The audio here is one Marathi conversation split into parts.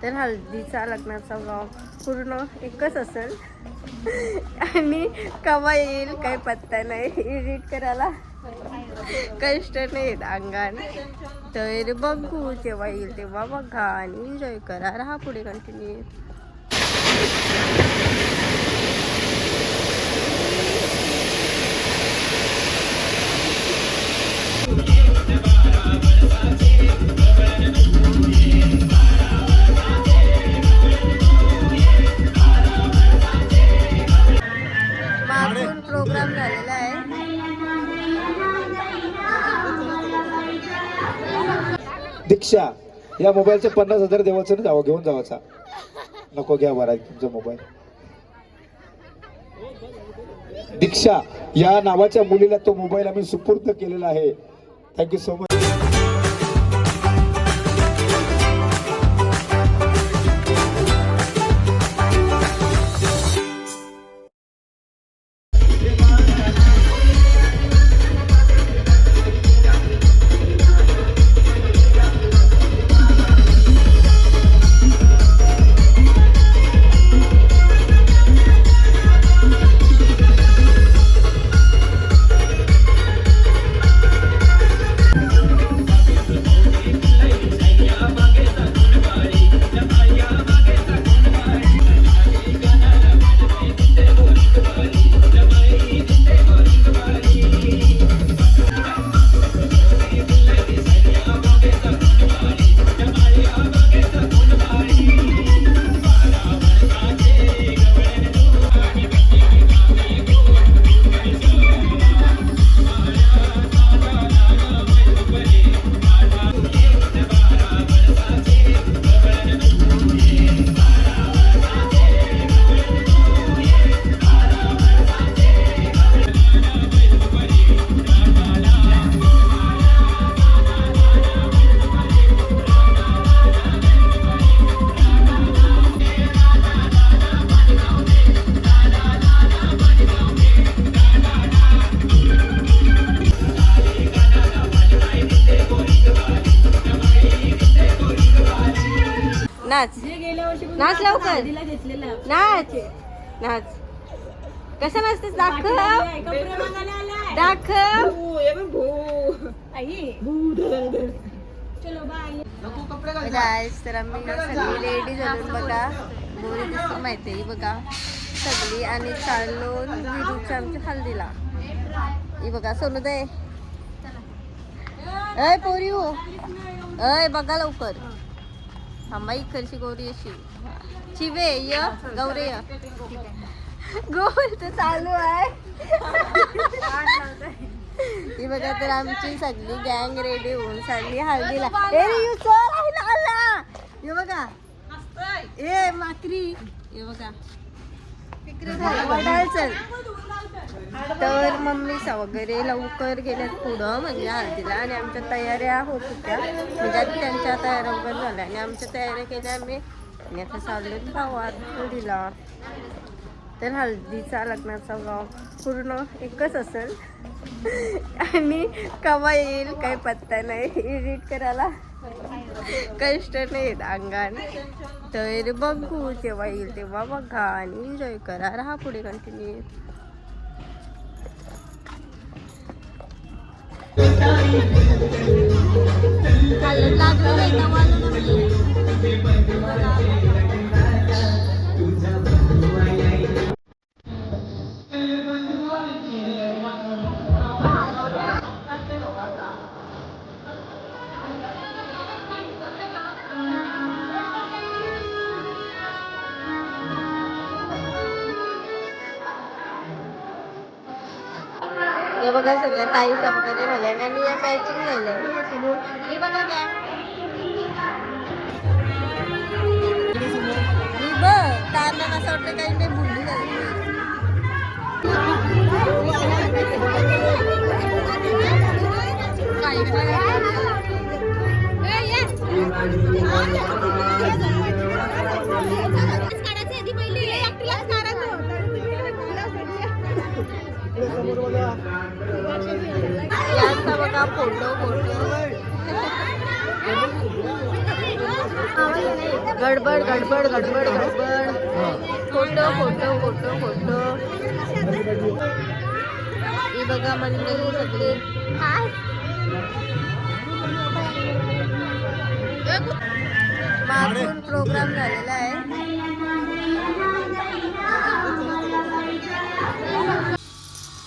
तर हल्दीचा लग्नाचा व्लॉग पूर्ण एकच असेल आणि केव्हा येईल काही पत्ता नाही. एडिट करायला कष्ट नाहीत अंगान. तर बघू जेव्हा येईल तेव्हा बघा आणि एन्जॉय करा. राहा पुढे कंटिन्यू. मागून प्रोग्राम झालेला आहे. दीक्षा या मोबाईलचे 50,000 देवाचं ना जावं घेऊन जावाचा. नको घ्या महाराज तुमचा मोबाईल. दीक्षा या नावाच्या मुलीला तो मोबाईल आम्ही सुपूर्द केलेला आहे. Thank you so much. नाच नाच लवकर नाच नाच. कसं नाचतेस दाखव दाखव. गाईस तर आम्ही सगळी रेडी झालो बघा. बोरी दिसून माहिती आहे बघा सगळी आणि चाललो विरूच्या आमच्या हल्दीला. ही बघा सोनूदय अय पोरी हो अय बघा लवकर. थांबा इकडची गौरी अशी चिवे य गौरे य गोल तर चालू आहे. ही बघा तर आमची सगळी गँग रेडी होऊन चालली हळदीला. हे बघा ए माकरी हे बघा चल. तर मम्मी वगैरे लवकर गेल्यात पुढं म्हणजे हळदीला आणि आमच्या तयाऱ्या होत होत्या म्हणजे त्यांच्या तयाऱ्या वगैरे झाल्या आणि आमच्या तयाऱ्या केल्या आम्ही आणि आता चाललो गावात हळदीला. तर हळदीचा लग्नाचा व्लॉग पूर्ण एकच असेल आणि केव्हा येईल काही पत्ता नाही. एडिट करायला कष्ट नाहीत अंगान. तर बघू जेव्हा येईल तेव्हा बघा आणि एन्जॉय करा. राहा पुढे कंटिन्यू. हे बघा सगळ्या ताई वगैरे झाल्या आणि या मॅचिंग झालंय. हे बघा काय बघ कारण असं वाटतं काही नाही भुलली जायचं. बघा फोटो फोटो गडबड गडबड गडबड गडबड. Photo photo photo photo. ही बघा मंडळी सगळे. मागून प्रोग्राम झालेला आहे.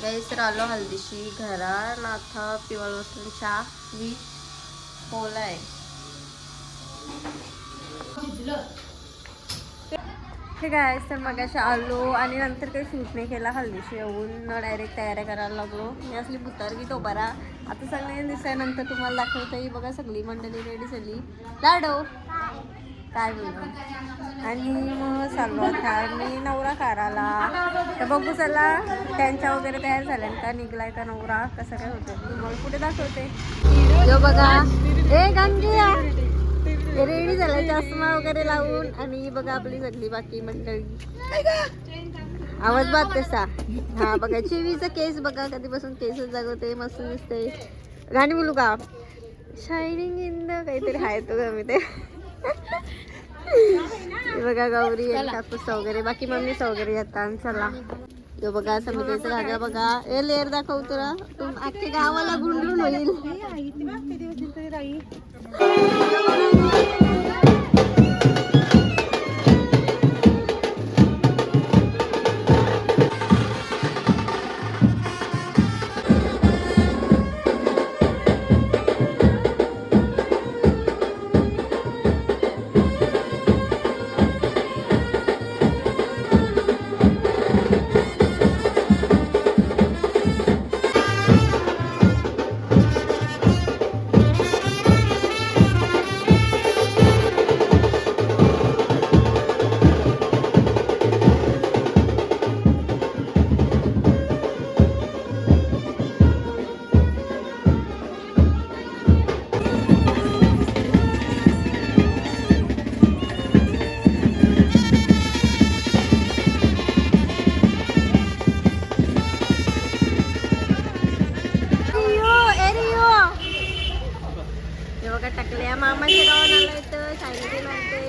गाईस आलो हल्दीशी घरा नाथा पिवळ वस्तून चहा पोला आहे. ठीक आहे तर मग अशा आलो आणि नंतर काही शूट नाही केला. हल्दीशी येऊन डायरेक्ट तयाऱ्या करायला लागलो. मी असली बुतारगी तो बरा. आता सगळे दिसायनंतर तुम्हाला दाखवते. बघा सगळी मंडळी रेडी झाली. लाडो काय बोलतो आणि मग चाललो आता मी नवरा काराला. तर बघू चला त्यांच्या वगैरे तयार झाल्यानंतर निघलाय का नवरा कसं काय होतं तुम्हाला पुढे दाखवते. जो बघा ए गंगिया रेडी झाला चष्मा वगैरे लावून. आणि बघा आपली सगळी बाकी मंडळी. आवाज बात तसा. हा बघा चिवीचा केस बघा कधीपासून केसच जागवते मस्त दिसते. गाणी बोलू का शायनिंग इन द काहीतरी आहे तो मी ते. बघा गौरी आणि कापूस वगैरे बाकी मम्मीच वगैरे येतात. चला यो बघा समितीचा धागा बघा. ए लेअर दाखव तुला तुम अख्ख्या गावाला गुंडून होईल. टाकल्या मामाच्या गावाला आलाय तर सांगितले नव्हते.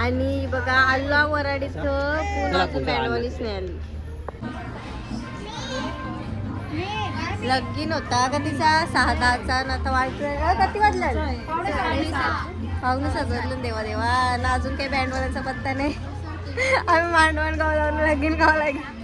आणि बघा आल्ला वराड इथं पुन्हा बँडवालीच नाही आली. लगीन होता का तिचा 6:10चा ना तर वाजलं किती वाजलं 5:15 देवा देवा ना अजून काही बँडवाल्यांचा पत्ता नाही. आम्ही मांडवण गाव जाऊन लगीन गाव लागेल.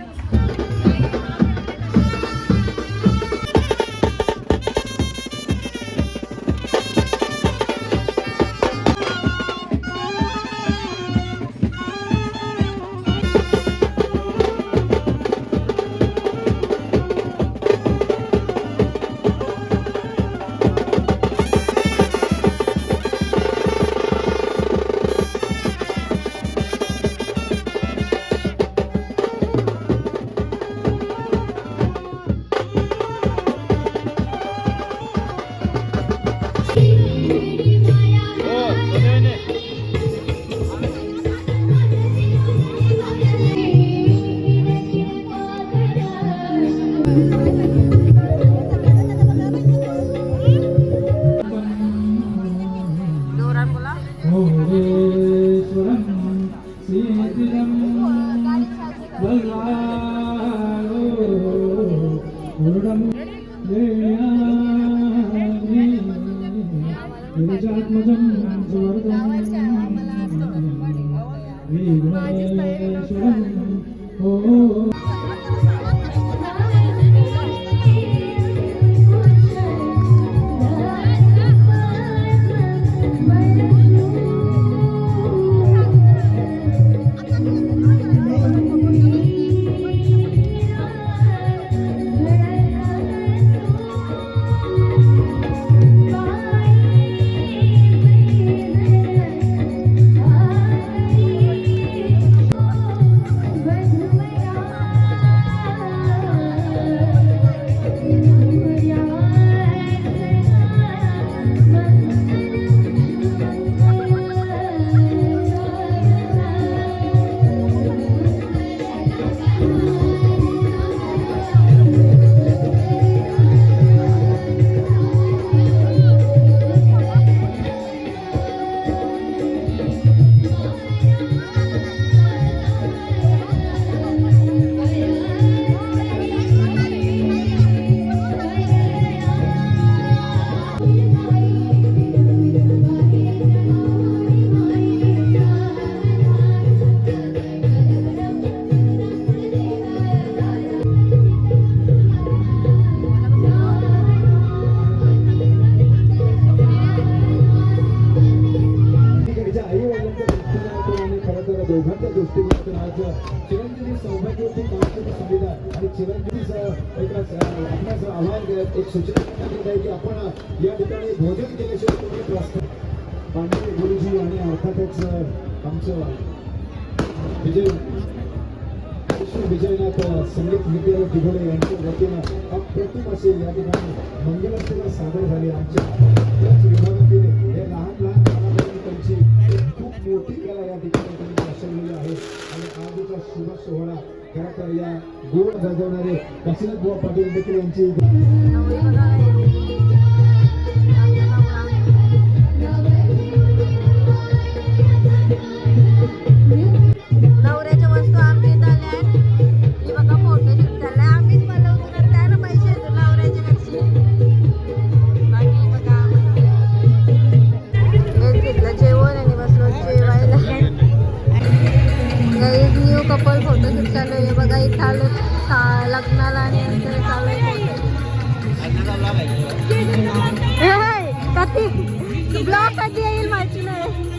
चिरंजीवी सौभाग्यवती कामगिरी सुविधा आणि चिरंजीवी आपणास आव्हान केलं एक सूचना करण्यात आहे की आपण या ठिकाणी भोजन केल्याशिवाय तुम्ही प्रस्थान पांडे गुरुजी आणि अर्थातच आमचं विजयनाथ संगीत विद्यालय दिघोळे यांच्या वतीनं अप्रतिम असे या ठिकाणी मंगलाष्टका सादर झाले आमच्या याच विभागातील हे लहान लहान कलाकारांनी त्यांची खूप मोठी कला या ठिकाणी त्यांनी दर्शवलेली आहे आणि आजचा शुभ सोहळा खरं तर या गोड गाजवणारे काशीनाथ बुवा पाटील देखील यांची नवऱ्याच्या वस्तू आमच्या इथं आल्या आहेत. ही बघा फोटोशूट झालाय. आम्हीच बनवतो ना, त्याला पैसे येतो नवऱ्याच्या घरची. बाकी बघा हेच घेतलं जेवण आणि बसलो जेवायला. न्यू कपल फोटोशूट चालू आहे. बघा इथं आलो लग्नाला आणि नंतर चालू आहे कधी ब्लॉग कधी येईल माहिती नाही.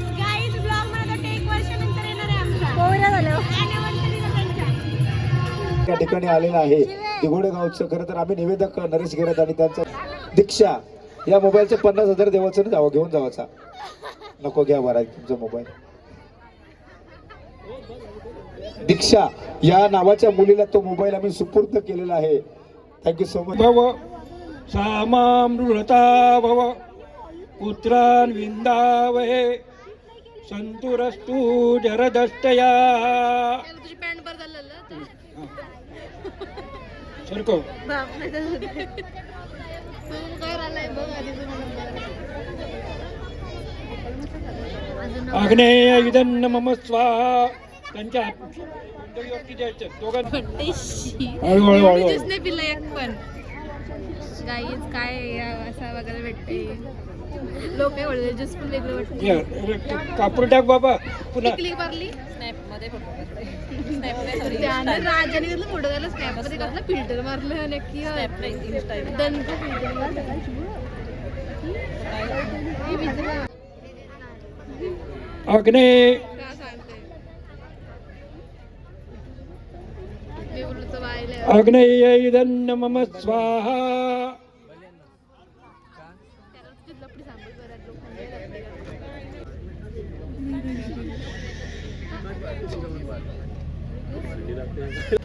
या ठिकाणी आलेला आहे दिघोडे गावचं. खरं तर आम्ही निवेदक नरेश गिरत आणि त्यांचा दीक्षा या मोबाईलचे 50,000 देवाचं जावं घेऊन जावाचा. नको घ्या महाराज तुमचा मोबाईल. दीक्षा या नावाच्या मुलीला तो मोबाईल आम्ही सुपूर्द केलेला आहे. Thank you so much. भव सामामृता भव पुत्रान विंदावहे संतुरस्तु जरदष्टया. तुझी पॅन्ट बर झालं सरको आग्नेय इदन्न मम स्वाहा. त्यांच्या हातवरती द्यायचं दोघांना हळूहळू हळू. नाही पिलं एक पण गाईच काय असं वगैरे भेटते. लोक काय बोलले ज्यूस पण वेगळं वाटतं. कापूर टाक बाबा पुन्हा. क्लिक मारली स्नॅप मध्ये त्याने राजाने घेतलं फोटो घायला स्नॅप मध्ये घातला फिल्टर मारलं नक्की दंत आग्नेय का सांगते मी बोलतो वायले आग्नेय इदन्न मम स्वाहा. लोक